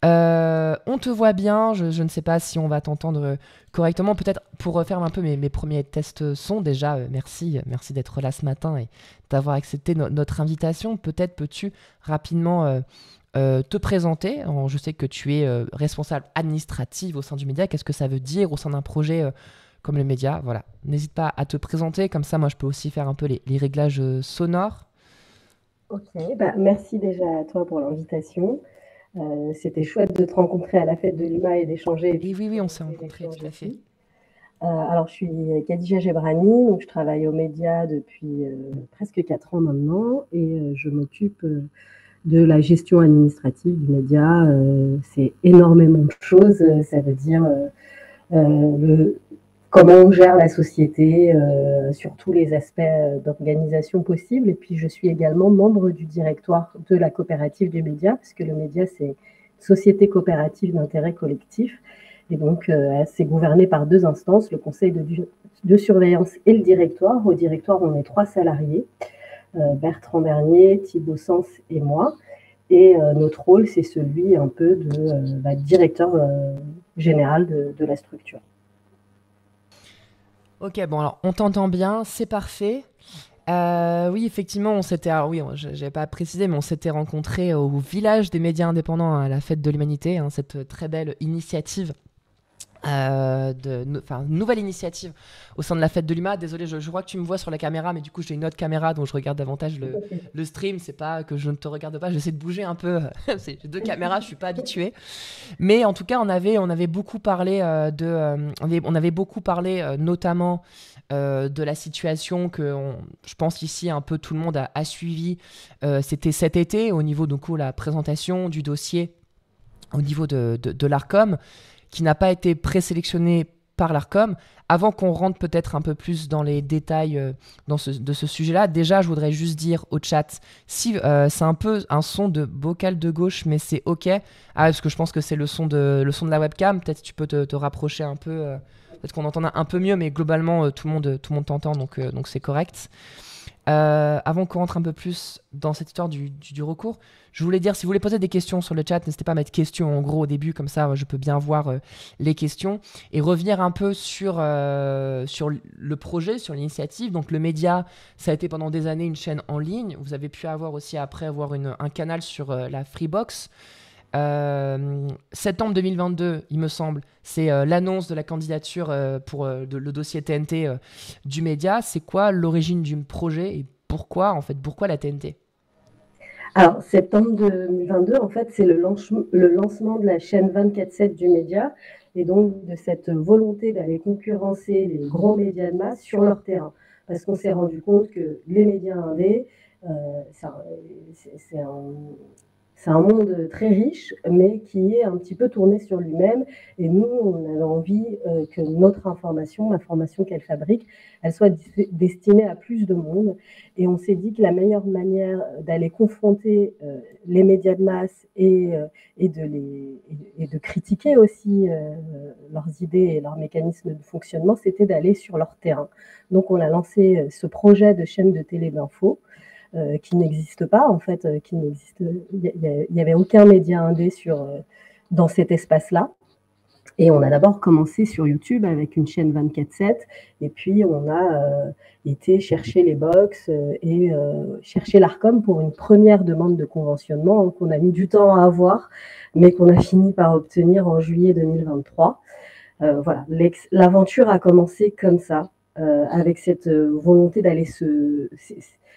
On te voit bien, je ne sais pas si on va t'entendre correctement. Peut-être pour refaire un peu mes premiers tests son, déjà, merci d'être là ce matin et d'avoir accepté notre invitation. Peut-être peux-tu rapidement te présenter. Je sais que tu es responsable administrative au sein du média. Qu'est-ce que ça veut dire au sein d'un projet comme le média? Voilà. N'hésite pas à te présenter, comme ça, moi, je peux aussi faire un peu les réglages sonores. Ok, bah, merci déjà à toi pour l'invitation. C'était chouette de te rencontrer à la fête de l'UMA et d'échanger et Et puis de oui, oui, on s'est commencer rencontrés, l'échange tout à fait. aussi. Alors, je suis Khadija Gebrani, donc je travaille aux médias depuis presque 4 ans maintenant et je m'occupe de la gestion administrative du média. C'est énormément de choses. Ça veut dire le, comment on gère la société sur tous les aspects d'organisation possibles. Et puis, je suis également membre du directoire de la coopérative du média, parce que le média, c'est une société coopérative d'intérêt collectif. Et donc, c'est gouverné par deux instances, le conseil de surveillance et le directoire. Au directoire, on est 3 salariés, Bertrand Bernier, Thibaut Sens et moi. Et notre rôle, c'est celui un peu de directeur général de la structure. Ok, bon, alors on t'entend bien, c'est parfait. Oui, effectivement, on s'était, alors oui, j'avais pas précisé, mais on s'était rencontrés au village des médias indépendants à la Fête de l'Humanité, hein, cette très belle initiative, enfin, nouvelle initiative au sein de la Fête de l'Humain. Désolé, je vois que tu me vois sur la caméra, mais du coup, j'ai une autre caméra dont je regarde davantage le stream. C'est pas que je ne te regarde pas, j'essaie de bouger un peu. J'ai deux caméras, je suis pas habitué. Mais en tout cas, on avait beaucoup parlé on avait beaucoup parlé notamment de la situation que je pense ici un peu tout le monde a suivi. C'était cet été au niveau de la présentation du dossier au niveau de l'ARCOM qui n'a pas été présélectionné par l'ARCOM. Avant qu'on rentre peut-être un peu plus dans les détails de ce sujet-là, déjà, je voudrais juste dire au chat, si c'est un peu un son de bocal de gauche, mais c'est OK. Ah, parce que je pense que c'est le son de la webcam. Peut-être tu peux te rapprocher un peu. Peut-être qu'on entend un peu mieux, mais globalement, tout le monde t'entend, donc c'est correct. Avant qu'on rentre un peu plus dans cette histoire du recours, je voulais dire, si vous voulez poser des questions sur le chat, n'hésitez pas à mettre questions en gros au début, comme ça je peux bien voir les questions et revenir un peu sur le projet, sur l'initiative. Donc le média, ça a été pendant des années une chaîne en ligne. Vous avez pu avoir aussi après avoir un canal sur la Freebox. Septembre 2022, il me semble, c'est l'annonce de la candidature pour le dossier TNT du média. C'est quoi l'origine du projet et pourquoi, en fait, pourquoi la TNT? Alors, septembre 2022, en fait, c'est le lancement de la chaîne 24/7 du média et donc de cette volonté d'aller concurrencer les gros médias de masse sur leur terrain. Parce qu'on s'est rendu compte que les médias indés, euh, c'est un, c'est un monde très riche, mais qui est un petit peu tourné sur lui-même. Et nous, on avait envie que notre information, l'information qu'elle fabrique, elle soit destinée à plus de monde. Et on s'est dit que la meilleure manière d'aller confronter les médias de masse et de critiquer aussi leurs idées et leurs mécanismes de fonctionnement, c'était d'aller sur leur terrain. Donc on a lancé ce projet de chaîne de télé d'info qui n'existe pas en fait, il n'y avait aucun média indé dans cet espace-là. Et on a d'abord commencé sur YouTube avec une chaîne 24/7 et puis on a été chercher les box et chercher l'ARCOM pour une première demande de conventionnement hein, qu'on a mis du temps à avoir, mais qu'on a fini par obtenir en juillet 2023. Voilà, l'aventure a commencé comme ça, avec cette volonté d'aller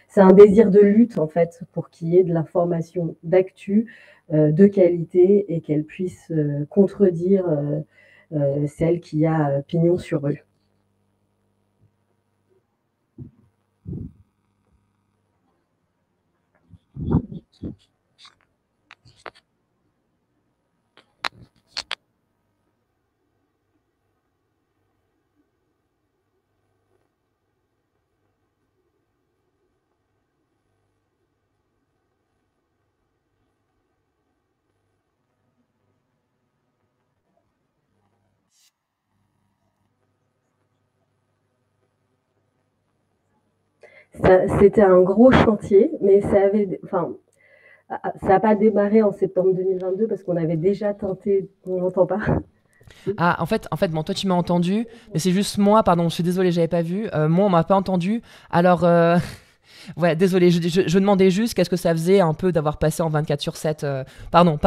c'est un désir de lutte en fait pour qu'il y ait de l'information d'actu, de qualité et qu'elle puisse contredire celle qui a pignon sur rue. C'était un gros chantier, mais ça avait, enfin, Ça n'a pas démarré en septembre 2022 parce qu'on avait déjà tenté. On n'entend pas. Ah, bon, toi tu m'as entendu, mais c'est juste moi, pardon, je suis désolée, j'avais pas vu. Moi, on m'a pas entendu. Alors, ouais, désolé, je demandais juste qu'est-ce que ça faisait un peu d'avoir passé en 24/7. Pardon,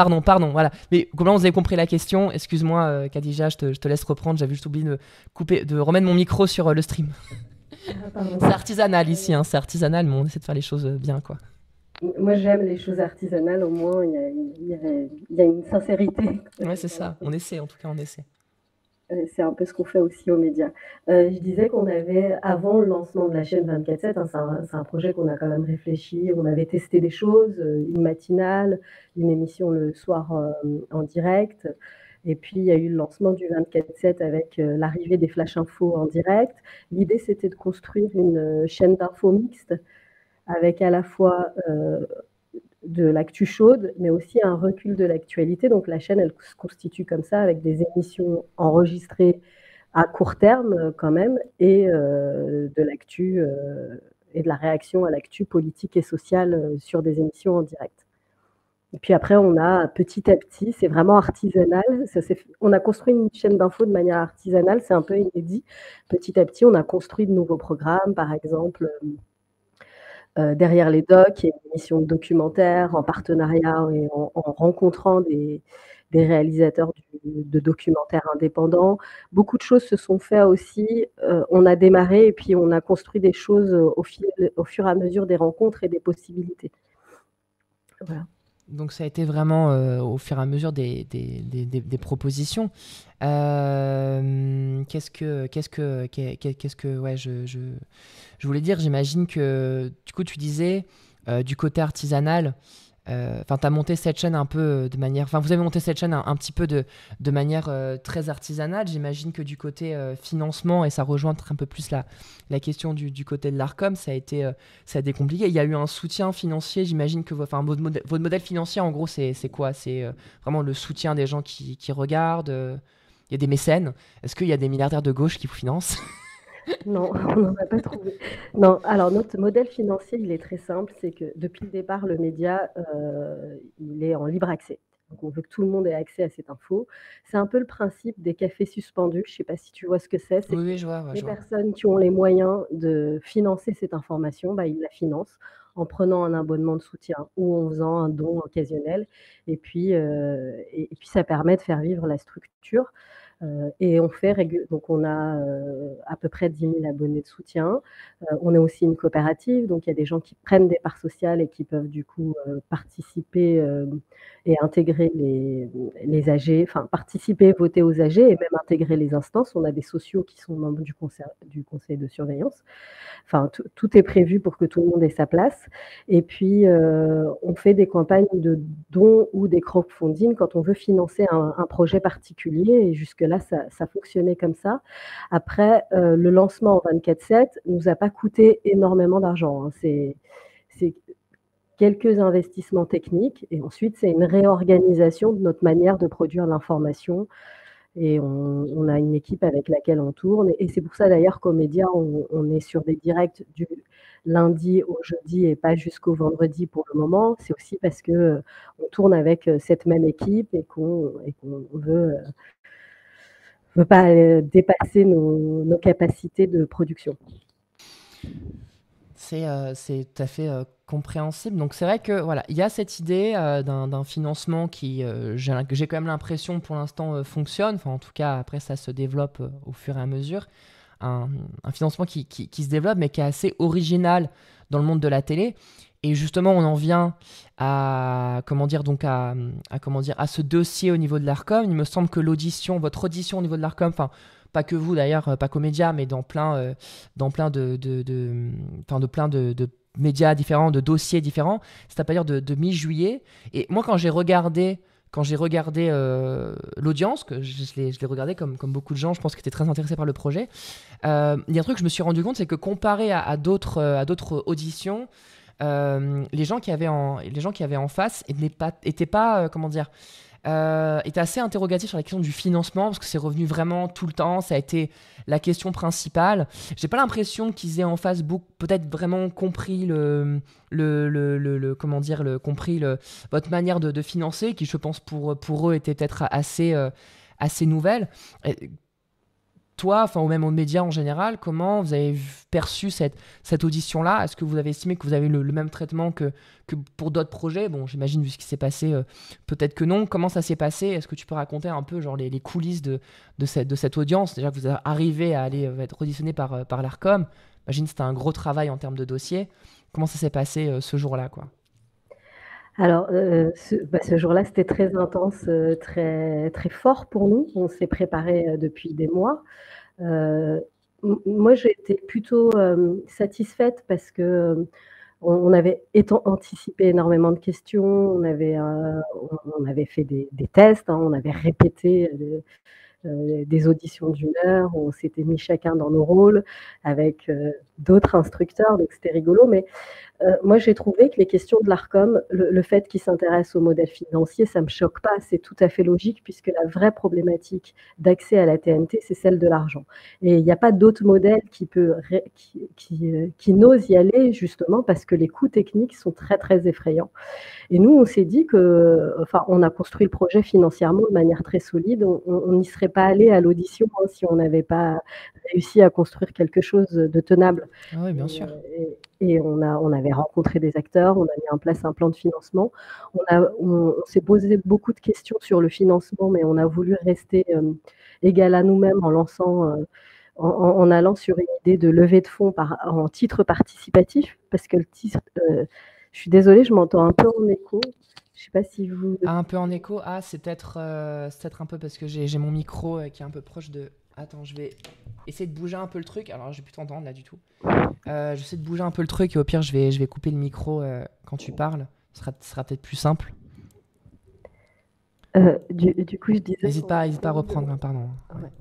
voilà. Mais comment vous avez compris la question? Excuse-moi, Khadija, je te laisse reprendre. J'avais juste oublié de couper, de remettre mon micro sur le stream. Pardon. C'est artisanal ici, hein, c'est artisanal, mais on essaie de faire les choses bien, quoi. Moi, j'aime les choses artisanales, au moins, il y a une sincérité. Ouais, c'est ça. On essaie, en tout cas, on essaie. C'est un peu ce qu'on fait aussi aux médias. Je disais qu'on avait, avant le lancement de la chaîne 24/7, hein, c'est un projet qu'on a quand même réfléchi, on avait testé des choses, une matinale, une émission le soir en direct, et puis il y a eu le lancement du 24/7 avec l'arrivée des flash infos en direct. L'idée, c'était de construire une chaîne d'infos mixte avec à la fois de l'actu chaude, mais aussi un recul de l'actualité. Donc la chaîne, elle se constitue comme ça, avec des émissions enregistrées à court terme quand même, et de l'actu et de la réaction à l'actu politique et sociale sur des émissions en direct. Et puis après, on a petit à petit, c'est vraiment artisanal. On a construit une chaîne d'infos de manière artisanale, c'est un peu inédit. Petit à petit, on a construit de nouveaux programmes, par exemple. Derrière les docs, il y a une émission de documentaire en partenariat et en rencontrant des réalisateurs de documentaires indépendants. Beaucoup de choses se sont faites aussi. On a démarré et puis on a construit des choses au fur et à mesure des rencontres et des possibilités. Voilà. Donc ça a été vraiment au fur et à mesure des propositions. Qu'est-ce que ouais, je voulais dire, j'imagine que du coup tu disais du côté artisanal, enfin tu as monté cette chaîne un peu de manière, enfin vous avez monté cette chaîne un petit peu de manière très artisanale. J'imagine que du côté financement, et ça rejoint un peu plus la question du côté de l'Arcom, ça a été compliqué. Il y a eu un soutien financier, j'imagine que votre modèle financier en gros c'est quoi? C'est vraiment le soutien des gens qui regardent, il y a des mécènes. Est-ce qu'il y a des milliardaires de gauche qui vous financent? Non, on n'en a pas trouvé. Non, alors notre modèle financier, il est très simple, c'est que depuis le départ, le média, il est en libre accès. Donc on veut que tout le monde ait accès à cette info. C'est un peu le principe des cafés suspendus, je ne sais pas si tu vois ce que c'est. C'est Oui, je vois. Ouais, les je vois. personnes qui ont les moyens de financer cette information, bah, ils la financent en prenant un abonnement de soutien ou en faisant un don occasionnel. Et puis ça permet de faire vivre la structure. Et on fait donc on a à peu près 10 000 abonnés de soutien. On est aussi une coopérative, donc il y a des gens qui prennent des parts sociales et qui peuvent du coup participer et intégrer les AG, enfin participer, voter aux AG et même intégrer les instances. On a des sociaux qui sont membres du conseil de surveillance. Enfin, tout est prévu pour que tout le monde ait sa place. Et puis, on fait des campagnes de dons ou des crowdfunding quand on veut financer un projet particulier. Et jusque-là, ça fonctionnait comme ça. Après, le lancement en 24/7 nous a pas coûté énormément d'argent, hein. C'est quelques investissements techniques et ensuite, c'est une réorganisation de notre manière de produire l'information. Et on a une équipe avec laquelle on tourne. Et c'est pour ça d'ailleurs qu'aux médias, on est sur des directs du lundi au jeudi et pas jusqu'au vendredi pour le moment. C'est aussi parce qu'on tourne avec cette même équipe et qu'on veut pas dépasser nos capacités de production. C'est tout à fait compréhensible. Donc c'est vrai que voilà, il y a cette idée d'un financement qui, j'ai quand même l'impression pour l'instant fonctionne. Enfin, en tout cas, après ça se développe au fur et à mesure. Un financement qui se développe, mais qui est assez original dans le monde de la télé. Et justement, on en vient à à ce dossier au niveau de l'Arcom. Il me semble que votre audition au niveau de l'Arcom, enfin pas que vous d'ailleurs, pas qu'aux médias, mais dans plein de médias différents, de dossiers différents, c'est à partir de mi-juillet. Et moi, quand j'ai regardé l'audience, que je l'ai regardé comme beaucoup de gens, je pense, qui étaient très intéressés par le projet, il y a un truc que je me suis rendu compte, c'est que comparé à d'autres auditions, les gens qui avaient en face n'étaient pas, était assez interrogatif sur la question du financement, parce que c'est revenu vraiment tout le temps, ça a été la question principale. J'ai pas l'impression qu'ils aient en face peut-être vraiment compris comment dire, votre manière de financer, qui je pense pour eux était peut-être assez nouvelle. Toi, enfin, ou même aux médias en général, comment vous avez perçu cette audition-là? Est-ce que vous avez estimé que vous avez le même traitement que pour d'autres projets? Bon, j'imagine, vu ce qui s'est passé, peut-être que non. Comment ça s'est passé? Est-ce que tu peux raconter un peu genre, les coulisses de cette audience? Déjà que vous arrivez à aller être auditionné par l'ARCOM. J'imagine que c'était un gros travail en termes de dossier. Comment ça s'est passé ce jour-là, quoi? Alors, ce jour-là, c'était très intense, très, très fort pour nous. On s'est préparé depuis des mois. Euh, Moi, j'ai été plutôt satisfaite parce que on avait anticipé énormément de questions, on avait fait des tests, hein, on avait répété des auditions d'1 heure, où on s'était mis chacun dans nos rôles avec d'autres instructeurs, donc c'était rigolo. Mais moi, j'ai trouvé que les questions de l'ARCOM, le fait qu'ils s'intéressent au modèle financier, ça ne me choque pas, c'est tout à fait logique, puisque la vraie problématique d'accès à la TNT, c'est celle de l'argent. Et il n'y a pas d'autre modèle qui n'ose y aller, justement parce que les coûts techniques sont très, très effrayants. Et nous, on s'est dit on a construit le projet financièrement de manière très solide. On n'y serait pas allé à l'audition, hein, si on n'avait pas réussi à construire quelque chose de tenable. Ah oui, bien sûr. Et on avait rencontré des acteurs, on a mis en place un plan de financement. On s'est posé beaucoup de questions sur le financement, mais on a voulu rester égal à nous-mêmes en allant sur une idée de levée de fonds en titre participatif, parce que le titre, je suis désolée, je m'entends un peu en écho. Je ne sais pas si vous... Ah, un peu en écho. Ah, c'est peut-être un peu parce que j'ai mon micro qui est un peu proche de... Attends, je vais essayer de bouger un peu le truc. Alors, je vais plus t'entendre là du tout. J'essaie de bouger un peu le truc et au pire, je vais couper le micro quand tu parles. Ce sera peut-être plus simple. Du coup, je disais... N'hésite pas à reprendre, hein, pardon. Ouais.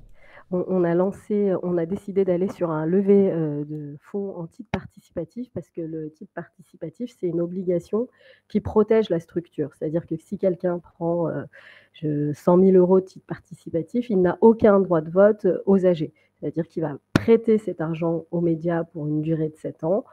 On a décidé d'aller sur un levé de fonds en titre participatif, parce que le titre participatif, c'est une obligation qui protège la structure. C'est-à-dire que si quelqu'un prend 100 000 euros de titre participatif, il n'a aucun droit de vote aux AG. C'est-à-dire qu'il va prêter cet argent aux médias pour une durée de 7 ans,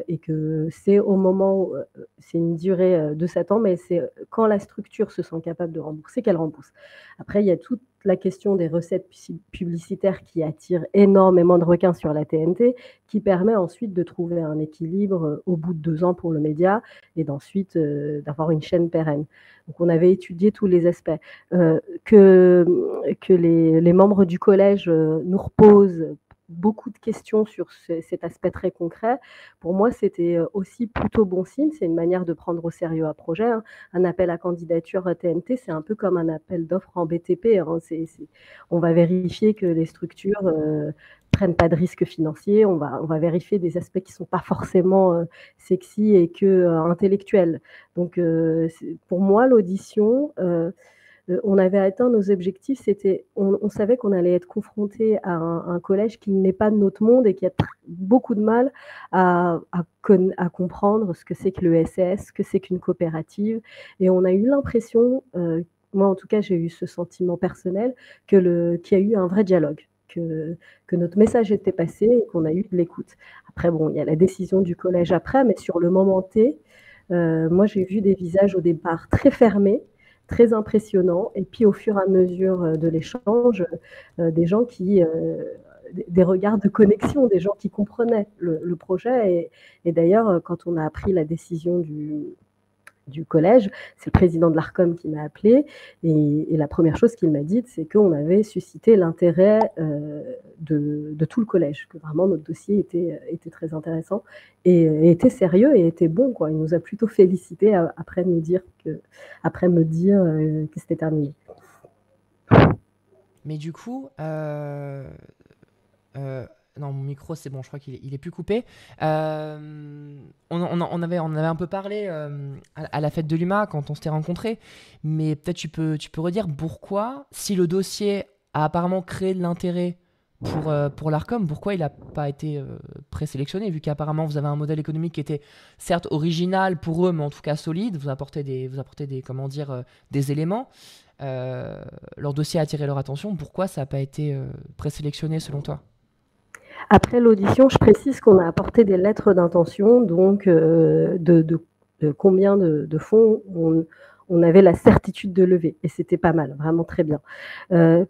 et que c'est au moment où c'est une durée de 7 ans, mais c'est quand la structure se sent capable de rembourser qu'elle rembourse. Après, il y a toute la question des recettes publicitaires qui attirent énormément de requins sur la TNT, qui permet ensuite de trouver un équilibre au bout de 2 ans pour le média, et d'ensuite d'avoir une chaîne pérenne. Donc on avait étudié tous les aspects. Que les membres du collège nous reposent beaucoup de questions sur cet aspect très concret. Pour moi, c'était aussi plutôt bon signe. C'est une manière de prendre au sérieux un projet, hein. Un appel à candidature TNT, c'est un peu comme un appel d'offres en BTP, hein. On va vérifier que les structures prennent pas de risques financiers. On va vérifier des aspects qui sont pas forcément sexy et que intellectuels. Donc, pour moi, l'audition... on avait atteint nos objectifs, on savait qu'on allait être confronté à un collège qui n'est pas de notre monde et qui a beaucoup de mal à comprendre ce que c'est que l'ESS, ce que c'est qu'une coopérative. Et on a eu l'impression, moi en tout cas j'ai eu ce sentiment personnel, qu'il y a eu un vrai dialogue, que notre message était passé et qu'on a eu de l'écoute. Après, bon, il y a la décision du collège après, mais sur le moment T, moi j'ai vu des visages au départ très fermés, très impressionnant. Et puis, au fur et à mesure de l'échange, des gens des regards de connexion, des gens qui comprenaient le projet. Et d'ailleurs, quand on a appris la décision du collège, c'est le président de l'ARCOM qui m'a appelé, et la première chose qu'il m'a dite, c'est qu'on avait suscité l'intérêt de tout le collège, que vraiment notre dossier était très intéressant et était sérieux et était bon, quoi. Il nous a plutôt félicité après me dire que c'était terminé. Mais du coup, non, mon micro, c'est bon, je crois qu'il est plus coupé. On avait un peu parlé à la fête de l'UMA quand on s'était rencontrés, mais peut-être tu peux redire pourquoi, si le dossier a apparemment créé de l'intérêt pour l'ARCOM, pourquoi il n'a pas été présélectionné, vu qu'apparemment vous avez un modèle économique qui était certes original pour eux, mais en tout cas solide, vous apportez des, comment dire, des éléments. Leur dossier a attiré leur attention, pourquoi ça n'a pas été présélectionné selon toi? Après l'audition, je précise qu'on a apporté des lettres d'intention, donc de combien de fonds on avait la certitude de lever. Et c'était pas mal, vraiment très bien.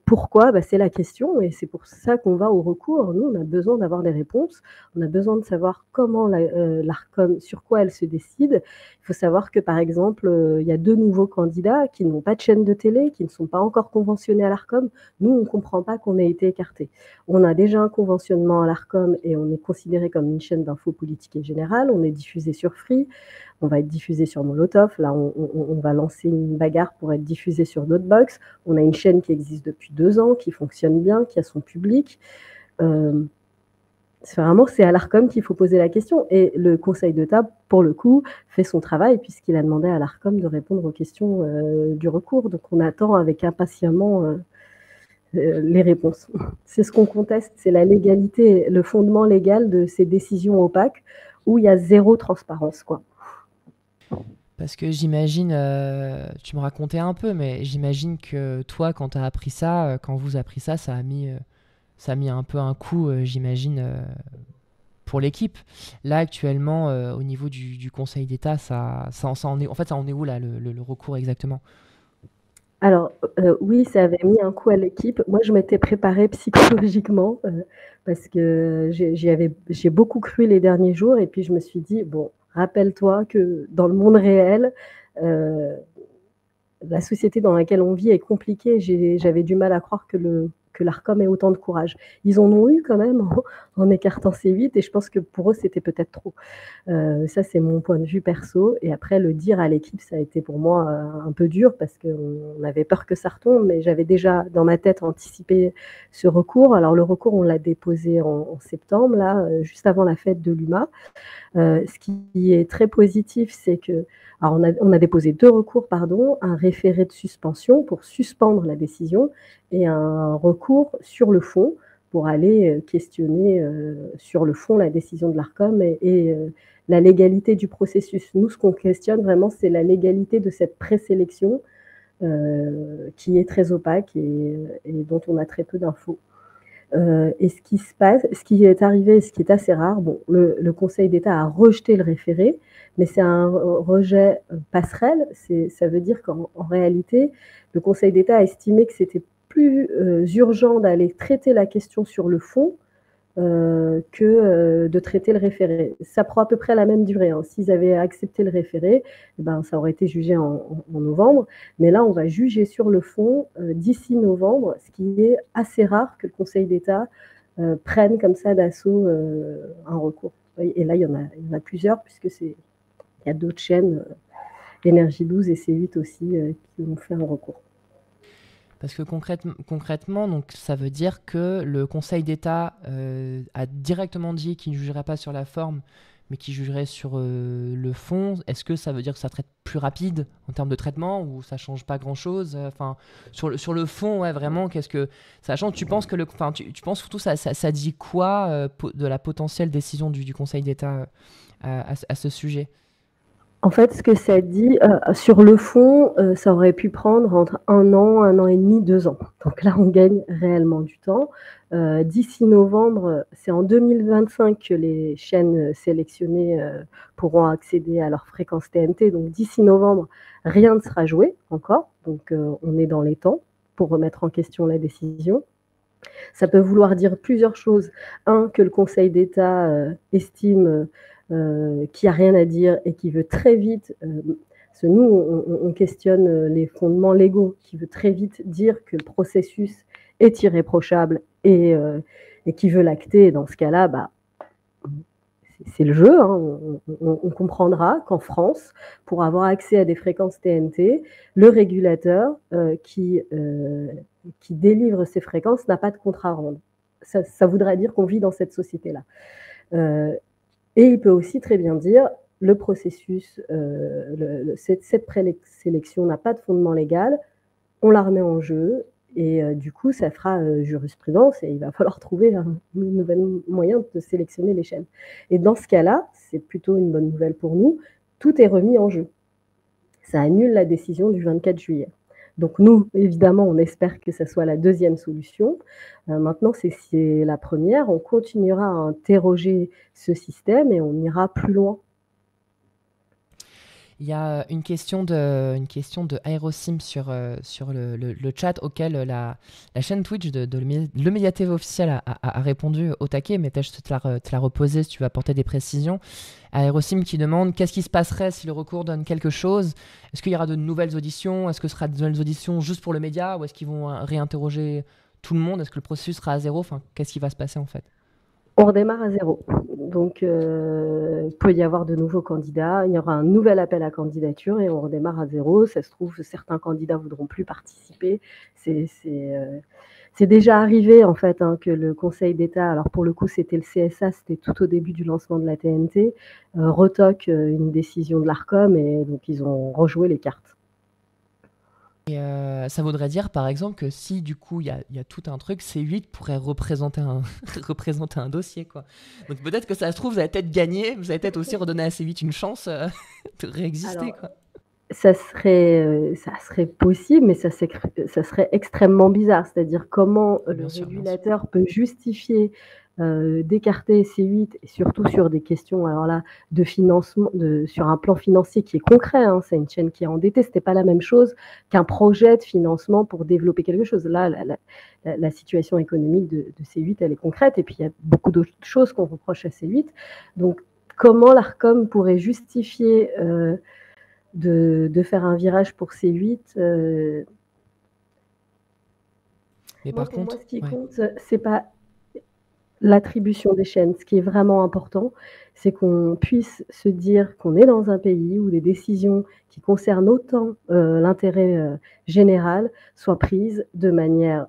Pourquoi? C'est la question, et c'est pour ça qu'on va au recours. Nous, on a besoin d'avoir des réponses. On a besoin de savoir comment l'ARCOM, sur quoi elle se décide. Il faut savoir que, par exemple, il y a 2 nouveaux candidats qui n'ont pas de chaîne de télé, qui ne sont pas encore conventionnés à l'ARCOM. Nous, on ne comprend pas qu'on ait été écartés. On a déjà un conventionnement à l'ARCOM et on est considéré comme une chaîne d'infos politique et générale. On est diffusé sur Free, on va être diffusé sur Molotov. Là, on va lancer une bagarre pour être diffusé sur Notebox. On a une chaîne qui existe depuis 2 ans, qui fonctionne bien, qui a son public. C'est à l'ARCOM qu'il faut poser la question. Et le Conseil d'État, pour le coup, fait son travail puisqu'il a demandé à l'ARCOM de répondre aux questions du recours. Donc on attend avec impatiemment les réponses. C'est ce qu'on conteste, c'est la légalité, le fondement légal de ces décisions opaques où il y a zéro transparence, quoi. Parce que j'imagine, tu me racontais un peu, mais j'imagine que toi, quand tu as appris ça, quand vous avez appris ça, ça a mis un peu un coup, j'imagine, pour l'équipe. Là, actuellement, au niveau du Conseil d'État, ça en est, en fait, ça en est où là, le recours exactement? Alors, oui, ça avait mis un coup à l'équipe. Moi, je m'étais préparée psychologiquement parce que j'ai beaucoup cru les derniers jours et puis je me suis dit, bon, rappelle-toi que dans le monde réel, euh, la société dans laquelle on vit est compliquée. J'avais du mal à croire que l'ARCOM ait autant de courage. Ils en ont eu quand même en écartant C8 et je pense que pour eux, c'était peut-être trop. Ça, c'est mon point de vue perso. Et après, le dire à l'équipe, ça a été pour moi un peu dur parce qu'on avait peur que ça retombe, mais j'avais déjà dans ma tête anticipé ce recours. Alors, le recours, on l'a déposé en septembre, là, juste avant la fête de l'UMA. Ce qui est très positif, c'est que alors on a déposé 2 recours, pardon, un référé de suspension pour suspendre la décision et un recours sur le fond pour aller questionner sur le fond la décision de l'ARCOM et la légalité du processus. Nous, ce qu'on questionne vraiment, c'est la légalité de cette présélection qui est très opaque et dont on a très peu d'infos. Et ce qui se passe, ce qui est arrivé, ce qui est assez rare, bon, le Conseil d'État a rejeté le référé, mais c'est un rejet passerelle. Ça veut dire qu'en réalité, le Conseil d'État a estimé que c'était plus urgent d'aller traiter la question sur le fond que de traiter le référé. Ça prend à peu près la même durée. Hein. S'ils avaient accepté le référé, ça aurait été jugé en novembre. Mais là, on va juger sur le fond d'ici novembre, ce qui est assez rare que le Conseil d'État prenne comme ça d'assaut un recours. Et là, il y en a plusieurs, puisque il y a d'autres chaînes, Énergie 12 et C8 aussi, qui ont fait un recours. Parce que concrètement, donc, ça veut dire que le Conseil d'État a directement dit qu'il ne jugerait pas sur la forme, mais qu'il jugerait sur le fond. Est-ce que ça veut dire que ça traite plus rapide en termes de traitement ou ça change pas grand-chose? Enfin, sur le fond, ouais, vraiment, qu'est-ce que ça change? Tu penses que tu penses surtout ça dit quoi de la potentielle décision du Conseil d'État à ce sujet? En fait, ce que ça dit, sur le fond, ça aurait pu prendre entre 1 an et demi, 2 ans. Donc là, on gagne réellement du temps. D'ici novembre, c'est en 2025 que les chaînes sélectionnées pourront accéder à leur fréquence TNT. Donc d'ici novembre, rien ne sera joué encore. Donc on est dans les temps pour remettre en question la décision. Ça peut vouloir dire plusieurs choses. Un, que le Conseil d'État estime qu'il n'y a rien à dire et qui veut très vite, parce que nous, on questionne les fondements légaux, qui veut très vite dire que le processus est irréprochable et qui veut l'acter. Et dans ce cas-là, c'est le jeu. Hein. On comprendra qu'en France, pour avoir accès à des fréquences TNT, le régulateur qui délivre ces fréquences n'a pas de contrat à rendre. Ça voudrait dire qu'on vit dans cette société-là. Et il peut aussi très bien dire le processus, cette présélection n'a pas de fondement légal, on la remet en jeu Et du coup, ça fera jurisprudence et il va falloir trouver un nouvel moyen de sélectionner les chaînes. Et dans ce cas-là, c'est plutôt une bonne nouvelle pour nous, tout est remis en jeu. Ça annule la décision du 24 juillet. Donc nous, évidemment, on espère que ça soit la deuxième solution. Maintenant, c'est la première. On continuera à interroger ce système et on ira plus loin. Il y a une question de Aerosim sur le chat auquel la chaîne Twitch de le Média TV officiel a répondu au taquet, mais je te la reposer si tu veux apporter des précisions. Aerosim qui demande qu'est-ce qui se passerait si le recours donne quelque chose. Est-ce qu'il y aura de nouvelles auditions? Est-ce que ce sera de nouvelles auditions juste pour le média? Ou est-ce qu'ils vont réinterroger tout le monde? Est-ce que le processus sera à zéro? Enfin, qu'est-ce qui va se passer en fait? On redémarre à zéro. Donc, il peut y avoir de nouveaux candidats. Il y aura un nouvel appel à candidature et on redémarre à zéro. Ça se trouve, certains candidats ne voudront plus participer. C'est déjà arrivé, en fait, que le Conseil d'État, alors pour le coup, c'était le CSA, c'était tout au début du lancement de la TNT, retoque une décision de l'Arcom et donc ils ont rejoué les cartes. Et ça voudrait dire, par exemple, que si du coup il y a tout un truc, C8 pourrait représenter un dossier, quoi. Donc peut-être que ça se trouve, vous allez peut-être gagner, vous allez peut-être aussi redonner à C8 une chance de réexister, Alors, quoi. ça serait possible, mais ça serait extrêmement bizarre. C'est-à-dire comment le régulateur peut justifier d'écarter C8, et surtout sur des questions alors là, de financement, sur un plan financier qui est concret. C'est une chaîne qui est endettée. Ce n'était pas la même chose qu'un projet de financement pour développer quelque chose. Là, la situation économique de C8, elle est concrète. Et puis, il y a beaucoup d'autres choses qu'on reproche à C8. Donc, comment l'Arcom pourrait justifier de faire un virage pour C8 Mais par contre, ce qui compte, c'est pas l'attribution des chaînes. Ce qui est vraiment important, c'est qu'on puisse se dire qu'on est dans un pays où des décisions qui concernent autant l'intérêt général soient prises de manière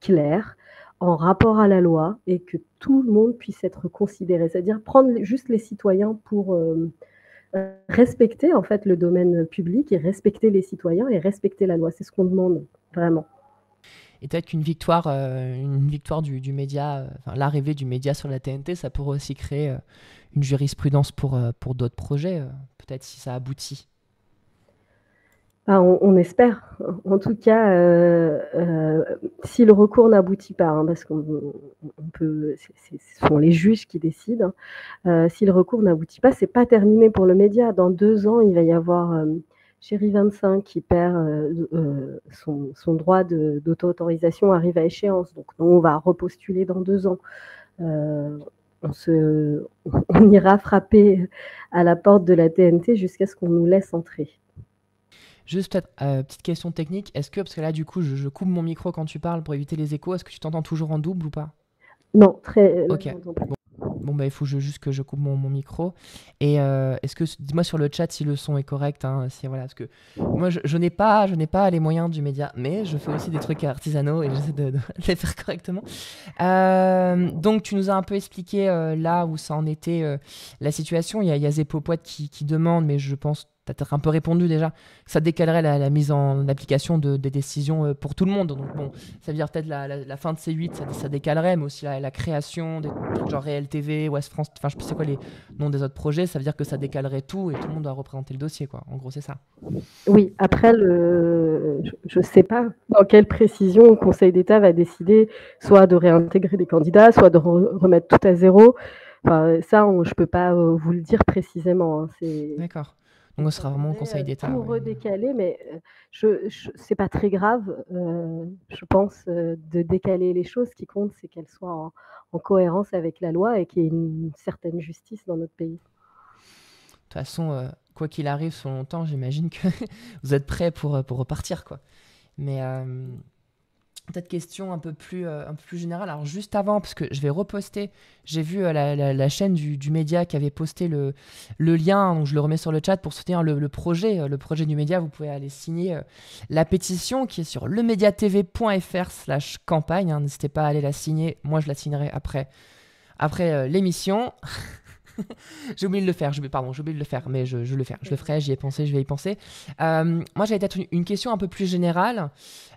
claire, en rapport à la loi, et que tout le monde puisse être considéré. C'est-à-dire prendre juste les citoyens pour respecter en fait le domaine public et respecter les citoyens et respecter la loi. C'est ce qu'on demande vraiment. Et peut-être qu'une victoire du média, l'arrivée du média sur la TNT, ça pourrait aussi créer une jurisprudence pour d'autres projets, peut-être si ça aboutit. On espère. En tout cas, si le recours n'aboutit pas, parce ce sont les juges qui décident, si le recours n'aboutit pas, c'est pas terminé pour le média. Dans 2 ans, il va y avoir Chérie 25 qui perd son droit d'auto-autorisation arrive à échéance. Donc, on va repostuler dans 2 ans. On ira frapper à la porte de la TNT jusqu'à ce qu'on nous laisse entrer. Juste peut-être, petite question technique, parce que là du coup je coupe mon micro quand tu parles pour éviter les échos, est-ce que tu t'entends toujours en double ou pas? Non, très... Ok, bon il faut juste que je coupe mon micro. Et dis-moi sur le chat si le son est correct, parce que moi je n'ai pas les moyens du média, mais je fais aussi des trucs artisanaux et j'essaie de les faire correctement. Donc tu nous as un peu expliqué là où ça en était la situation. Il y a Zépopoète qui demande, mais je pense tu as peut-être un peu répondu déjà, ça décalerait la mise en application des décisions pour tout le monde. Donc bon, ça veut dire peut-être la fin de C8, ça décalerait, mais aussi la création des trucs genre Réel TV, Ouest France, enfin je sais pas les noms des autres projets, ça veut dire que ça décalerait tout et tout le monde doit représenter le dossier, quoi. En gros, c'est ça. Oui, après, je ne sais pas dans quelle précision le Conseil d'État va décider soit de réintégrer des candidats, soit de remettre tout à zéro. Enfin, ça, je ne peux pas vous le dire précisément. D'accord. Donc, ce sera vraiment le Conseil d'État. Tout redécaler, mais c'est pas très grave. Je pense de décaler les choses. Ce qui compte, c'est qu'elles soient en cohérence avec la loi et qu'il y ait une certaine justice dans notre pays. De toute façon, quoi qu'il arrive sur longtemps, j'imagine que vous êtes prêts pour repartir, quoi. Mais peut-être question un peu plus générale. Alors juste avant, parce que je vais reposter, j'ai vu la chaîne du média qui avait posté le lien, donc je le remets sur le chat pour soutenir le projet du média. Vous pouvez aller signer la pétition qui est sur lemediatv.fr/campagne. N'hésitez pas à aller la signer. Moi, je la signerai après l'émission. J'ai oublié de le faire, pardon, j'ai oublié de le faire, mais je vais le faire. Je le ferai, j'y ai pensé, je vais y penser. Moi, j'avais peut-être une question un peu plus générale.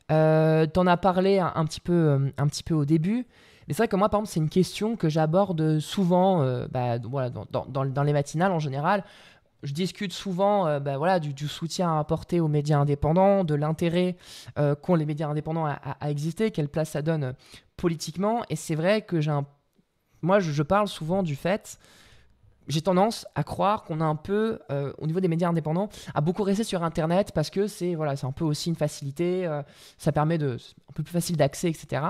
T'en as parlé un petit peu au début, mais c'est vrai que moi, par exemple, c'est une question que j'aborde souvent voilà, dans les matinales en général. Je discute souvent voilà, du soutien à apporter aux médias indépendants, de l'intérêt qu'ont les médias indépendants à exister, quelle place ça donne politiquement. Et c'est vrai que moi, je parle souvent du fait, j'ai tendance à croire qu'on a un peu, au niveau des médias indépendants, à beaucoup rester sur Internet parce que voilà, c'est un peu aussi une facilité, ça permet c'est un peu plus facile d'accès, etc.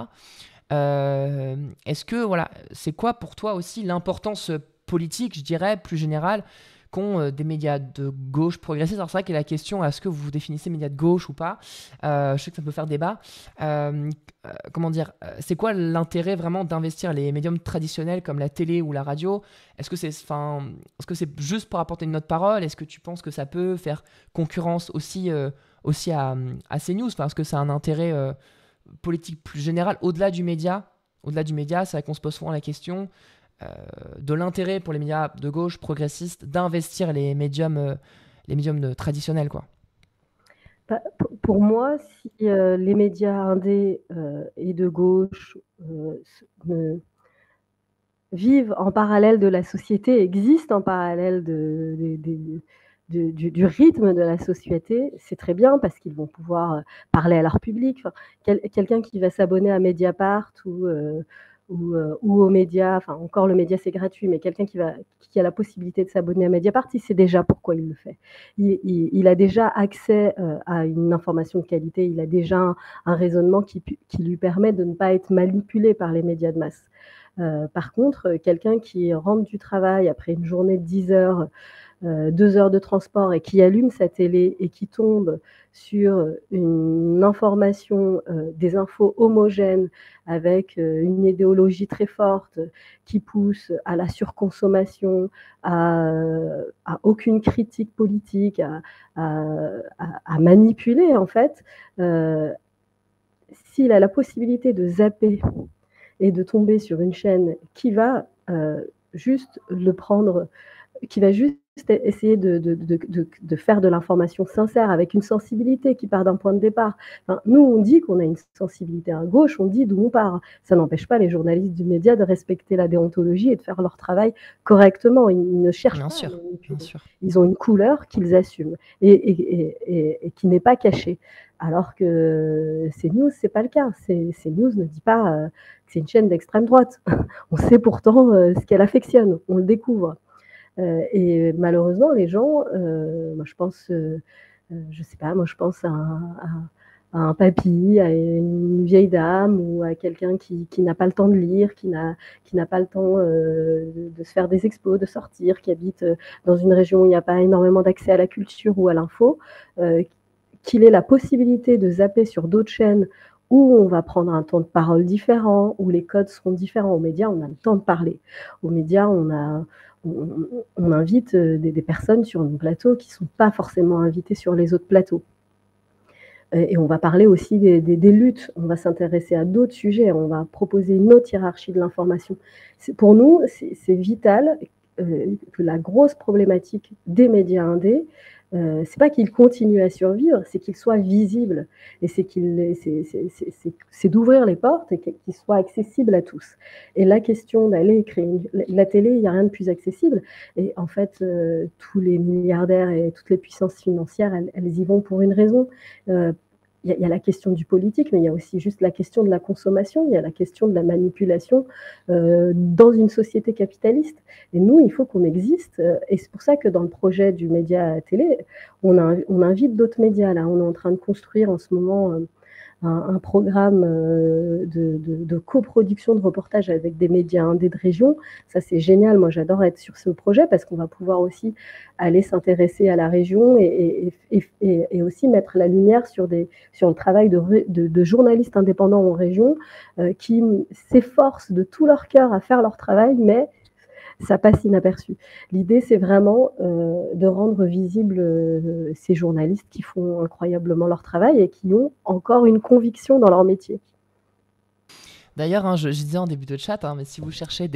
Est-ce que, voilà, c'est quoi pour toi aussi l'importance politique, je dirais, plus générale, qu'ont des médias de gauche progressistes? Alors c'est vrai qu'il y a la question, est-ce que vous définissez médias de gauche ou pas? Je sais que ça peut faire débat. Comment dire, c'est quoi l'intérêt vraiment d'investir les médiums traditionnels comme la télé ou la radio? Est-ce que c'est juste pour apporter une note parole? Est-ce que tu penses que ça peut faire concurrence aussi à CNews? Est-ce que ça a un intérêt politique plus général au-delà du média? Au-delà du média, c'est vrai qu'on se pose souvent la question euh, de l'intérêt pour les médias de gauche progressistes d'investir les médiums traditionnels, quoi. Pour moi, si les médias indés et de gauche vivent en parallèle de la société, existent en parallèle du rythme de la société, c'est très bien parce qu'ils vont pouvoir parler à leur public. Enfin, quelqu'un qui va s'abonner à Mediapart ou aux médias, enfin encore le média c'est gratuit, mais quelqu'un qui a la possibilité de s'abonner à Mediapart, il sait déjà pourquoi il le fait. Il a déjà accès à une information de qualité, il a déjà un raisonnement qui lui permet de ne pas être manipulé par les médias de masse. Par contre, quelqu'un qui rentre du travail après une journée de 10 heures, 2 heures de transport et qui allume sa télé et qui tombe sur une information, des infos homogènes avec une idéologie très forte qui pousse à la surconsommation, à aucune critique politique, à manipuler en fait, s'il a la possibilité de zapper et de tomber sur une chaîne qui va juste le prendre, qui va juste essayer de faire de l'information sincère avec une sensibilité qui part d'un point de départ. Enfin, nous, on dit qu'on a une sensibilité à gauche, on dit d'où on part. Ça n'empêche pas les journalistes du média de respecter la déontologie et de faire leur travail correctement. Ils ne cherchent Bien pas sûr, à manipuler. bien sûr. Ils ont une couleur qu'ils assument et qui n'est pas cachée. Alors que CNews, c'est pas le cas. CNews ne dit pas que c'est une chaîne d'extrême droite. On sait pourtant ce qu'elle affectionne, on le découvre. Et malheureusement, les gens, moi je pense, je sais pas, moi je pense à un papy, à une vieille dame ou à quelqu'un qui n'a pas le temps de lire, qui n'a pas le temps de se faire des expos, de sortir, qui habite dans une région où il n'y a pas énormément d'accès à la culture ou à l'info, qu'il ait la possibilité de zapper sur d'autres chaînes où on va prendre un temps de parole différent, où les codes seront différents. Aux médias, on a le temps de parler. Aux médias, on invite des personnes sur nos plateaux qui ne sont pas forcément invitées sur les autres plateaux. Et on va parler aussi des luttes, on va s'intéresser à d'autres sujets, on va proposer une autre hiérarchie de l'information. Pour nous, c'est vital que la grosse problématique des médias indés, c'est pas qu'ils continuent à survivre, c'est qu'ils soient visibles. Et c'est d'ouvrir les portes et qu'ils soient accessibles à tous. Et la question d'aller créer la télé, il n'y a rien de plus accessible. Et en fait, tous les milliardaires et toutes les puissances financières, elles y vont pour une raison. Il y a la question du politique, mais il y a aussi juste la question de la consommation, il y a la question de la manipulation dans une société capitaliste. Et nous, il faut qu'on existe. Et c'est pour ça que dans le projet du média à télé, on invite d'autres médias. Là, on est en train de construire en ce moment un programme de coproduction de reportages avec des médias indés de région. Ça, c'est génial. Moi, j'adore être sur ce projet parce qu'on va pouvoir aussi aller s'intéresser à la région et aussi mettre la lumière sur le travail de journalistes indépendants en région qui s'efforcent de tout leur cœur à faire leur travail, mais ça passe inaperçu. L'idée, c'est vraiment de rendre visibles ces journalistes qui font incroyablement leur travail et qui ont encore une conviction dans leur métier. D'ailleurs, je disais en début de chat, mais si vous cherchez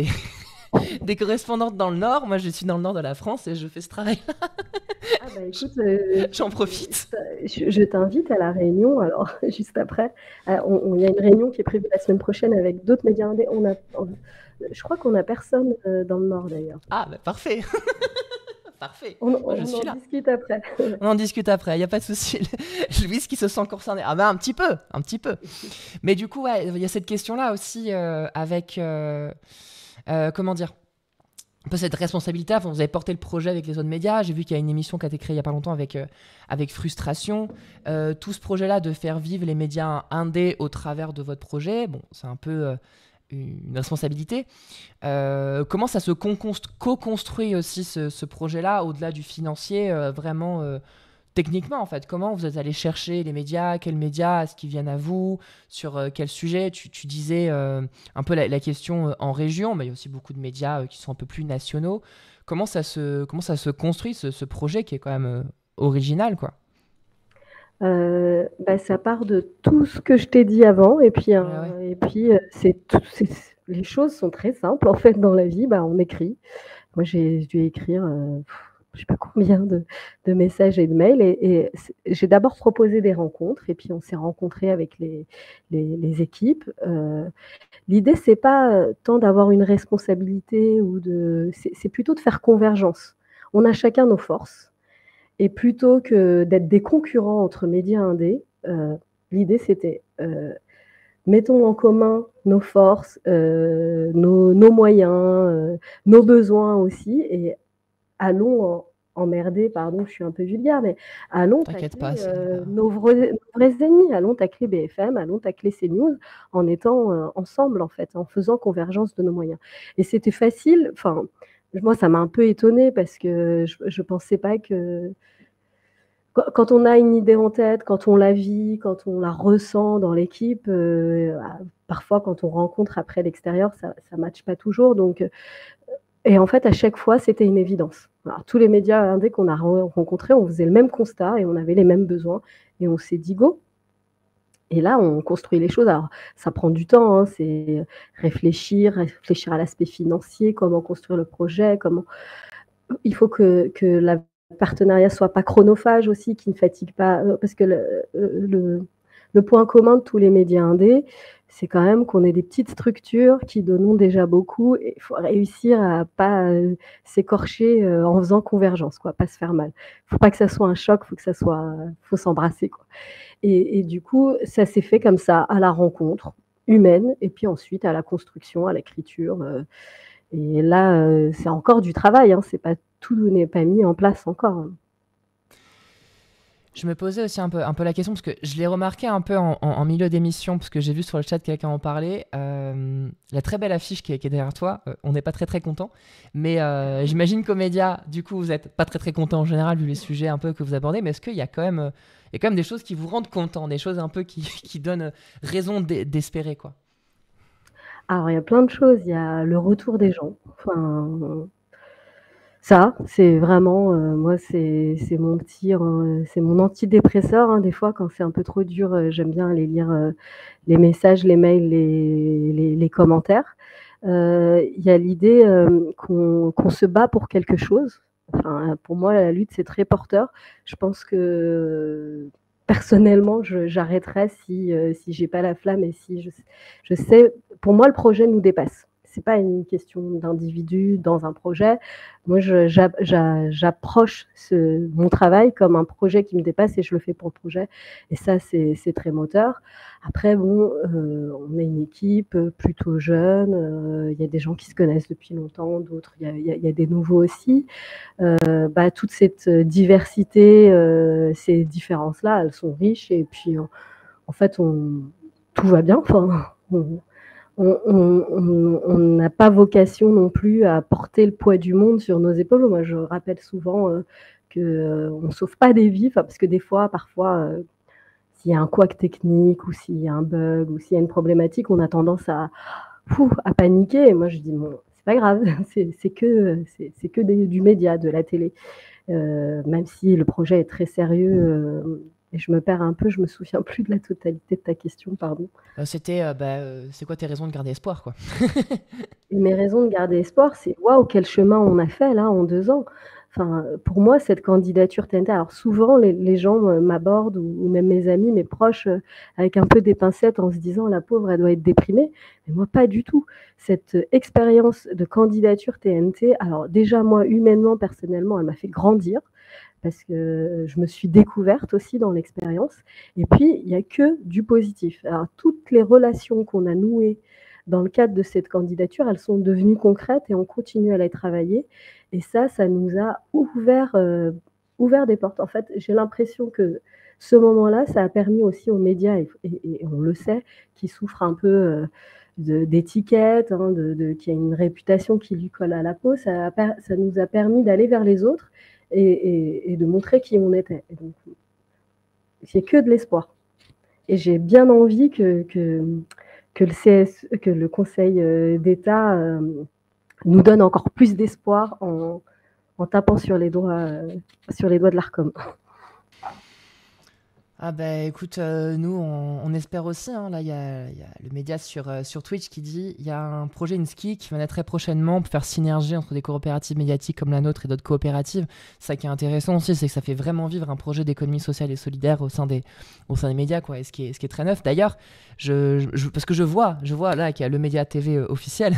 des correspondantes dans le Nord. Moi, je suis dans le Nord de la France et je fais ce travail. Ah bah écoute, J'en profite. je t'invite à la réunion, alors juste après. Il y a une réunion qui est prévue la semaine prochaine avec d'autres médias indés. Je crois qu'on a personne dans le Nord d'ailleurs. Ah, bah, parfait. Parfait. Moi, je On suis en là. discute après. On en discute après, il n'y a pas de souci. Louis qui se sent concerné. Ah bah un petit peu, un petit peu. Mais du coup, ouais, il y a cette question-là aussi avec, comment dire, un peu cette responsabilité. Enfin, vous avez porté le projet avec les autres médias. J'ai vu qu'il y a une émission qui a été créée il n'y a pas longtemps avec Frustration. Tout ce projet-là de faire vivre les médias indés au travers de votre projet, bon, c'est un peu une responsabilité. Comment ça se co-construit aussi ce projet-là, au-delà du financier, vraiment techniquement en fait? Comment vous êtes allé chercher les médias? Quels médias? Est-ce qu'ils viennent à vous? Sur quel sujet? Tu disais un peu la question en région, mais il y a aussi beaucoup de médias qui sont un peu plus nationaux. Comment ça se construit ce projet qui est quand même original, quoi? Bah, ça part de tout ce que je t'ai dit avant Ouais, ouais. et puis, les choses sont très simples en fait dans la vie, bah, on écrit. Moi j'ai dû écrire, je sais pas combien de messages et de mails et j'ai d'abord proposé des rencontres et puis on s'est rencontrés avec les équipes. L'idée c'est pas, tant d'avoir une responsabilité ou c'est plutôt de faire convergence. On a chacun nos forces et plutôt que d'être des concurrents entre médias indés, l'idée c'était, mettons en commun nos forces, nos moyens, nos besoins aussi et allons emmerder, pardon, je suis un peu vulgaire, mais allons T'inquiète tacler pas, c'est pas... nos vrais ennemis, allons tacler BFM, allons tacler CNews en étant ensemble, en fait, en faisant convergence de nos moyens. Et c'était facile, enfin, moi, ça m'a un peu étonnée parce que je ne pensais pas que quand on a une idée en tête, quand on la vit, quand on la ressent dans l'équipe, parfois quand on rencontre après l'extérieur, ça ne matche pas toujours. Donc, et en fait, à chaque fois, c'était une évidence. Alors, tous les médias indés qu'on a rencontrés, on faisait le même constat et on avait les mêmes besoins. Et on s'est dit go. Et là, on construit les choses. Alors, ça prend du temps, hein, c'est réfléchir à l'aspect financier, comment construire le projet, comment il faut que la partenariat soit pas chronophage aussi, qui ne fatigue pas, parce que le point commun de tous les médias indés, c'est quand même qu'on est des petites structures qui donnent déjà beaucoup et il faut réussir à pas s'écorcher en faisant convergence, quoi, pas se faire mal. Il faut pas que ça soit un choc, faut s'embrasser, quoi. Et du coup, ça s'est fait comme ça, à la rencontre humaine et puis ensuite à la construction, à l'écriture. Et là, c'est encore du travail, hein, tout n'est pas mis en place encore, hein. Je me posais aussi un peu la question, parce que je l'ai remarqué un peu en milieu d'émission, parce que j'ai vu sur le chat quelqu'un en parler. La très belle affiche qui est derrière toi, on n'est pas très très content. Mais j'imagine qu'aux médias, du coup, vous n'êtes pas très très content en général, vu les sujets un peu que vous abordez. Mais est-ce qu'il y a quand même, il y a quand même des choses qui vous rendent content, des choses un peu qui donnent raison d'espérer, quoi? Alors, il y a plein de choses. Il y a le retour des gens. Enfin, ça, c'est vraiment, moi, c'est mon c'est mon antidépresseur, hein. Des fois, quand c'est un peu trop dur, j'aime bien aller lire, les messages, les mails, les commentaires. Il y a l'idée, qu'on se bat pour quelque chose. Enfin, pour moi, la lutte, c'est très porteur. Je pense que, personnellement, j'arrêterais si j'ai pas la flamme et si je sais pour moi, le projet nous dépasse. C'est pas une question d'individu dans un projet. Moi, j'approche mon travail comme un projet qui me dépasse et je le fais pour le projet. Et ça, c'est très moteur. Après, bon, on est une équipe plutôt jeune. Il y a des gens qui se connaissent depuis longtemps, d'autres, il y a des nouveaux aussi. Toute cette diversité, ces différences-là, elles sont riches. Et puis, en fait, tout va bien. Enfin, on n'a pas vocation non plus à porter le poids du monde sur nos épaules. Moi, je rappelle souvent qu'on ne sauve pas des vies, parce que des fois, parfois, s'il y a un couac technique ou s'il y a un bug ou s'il y a une problématique, on a tendance à paniquer. Et moi, je dis, bon, c'est pas grave, c'est que du média, de la télé. Même si le projet est très sérieux, Et je me perds un peu, je me souviens plus de la totalité de ta question, pardon. C'est quoi tes raisons de garder espoir, quoi? Et mes raisons de garder espoir, c'est waouh, quel chemin on a fait là en 2 ans. Enfin, pour moi, cette candidature TNT, alors souvent les gens m'abordent ou même mes amis, mes proches, avec un peu des pincettes en se disant la pauvre, elle doit être déprimée. Mais moi, pas du tout. Cette expérience de candidature TNT, alors déjà, moi, humainement, personnellement, elle m'a fait grandir parce que je me suis découverte aussi dans l'expérience. Et puis, il n'y a que du positif. Alors, toutes les relations qu'on a nouées dans le cadre de cette candidature, elles sont devenues concrètes et on continue à les travailler. Et ça nous a ouvert des portes. En fait, j'ai l'impression que ce moment-là, ça a permis aussi aux médias, et on le sait, qui souffrent un peu d'étiquette, hein, qui a une réputation qui lui colle à la peau, ça nous a permis d'aller vers les autres et de montrer qui on était. Et donc, c'est que de l'espoir. Et j'ai bien envie que le Conseil d'État nous donne encore plus d'espoir en tapant sur les doigts de l'Arcom. Ah bah écoute, nous on espère aussi, hein. Là, il y a le média sur Twitch qui dit il y a un projet INSKI qui va naître très prochainement pour faire synergie entre des coopératives médiatiques comme la nôtre et d'autres coopératives. Ça qui est intéressant aussi, c'est que ça fait vraiment vivre un projet d'économie sociale et solidaire au sein des médias, quoi, et ce qui est très neuf. D'ailleurs, parce que je vois là qu'il y a le média TV officiel.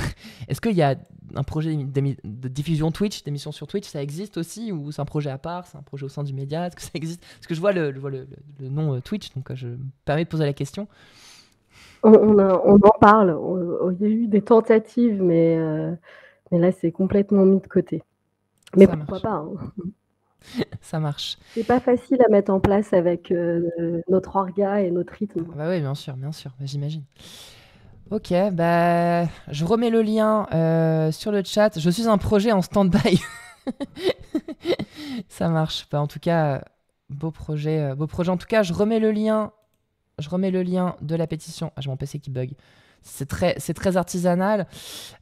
Est-ce qu'il y a un projet de diffusion Twitch, d'émission sur Twitch, ça existe aussi, ou c'est un projet à part, c'est un projet au sein du média? Est-ce que ça existe? Parce que je vois le nom Twitch, donc je me permets de poser la question. On en parle. Il y a eu des tentatives, mais là, c'est complètement mis de côté. Mais Ça pourquoi marche. pas, hein. Ça marche. C'est pas facile à mettre en place avec notre orga et notre rythme. Bah oui, bien sûr, bah, j'imagine. Ok, bah je remets le lien sur le chat. Je suis un projet en stand-by. Ça marche. Bah, en tout cas, beau projet, beau projet. En tout cas, je remets le lien. De la pétition. Ah, j'ai mon PC qui bug. C'est très artisanal.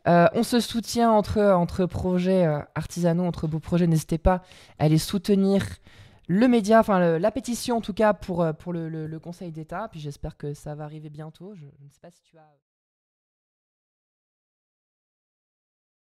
On se soutient entre projets artisanaux, entre beaux projets. N'hésitez pas à aller soutenir le média, enfin la pétition en tout cas pour le Conseil d'État. Puis j'espère que ça va arriver bientôt. Je ne sais pas si tu as...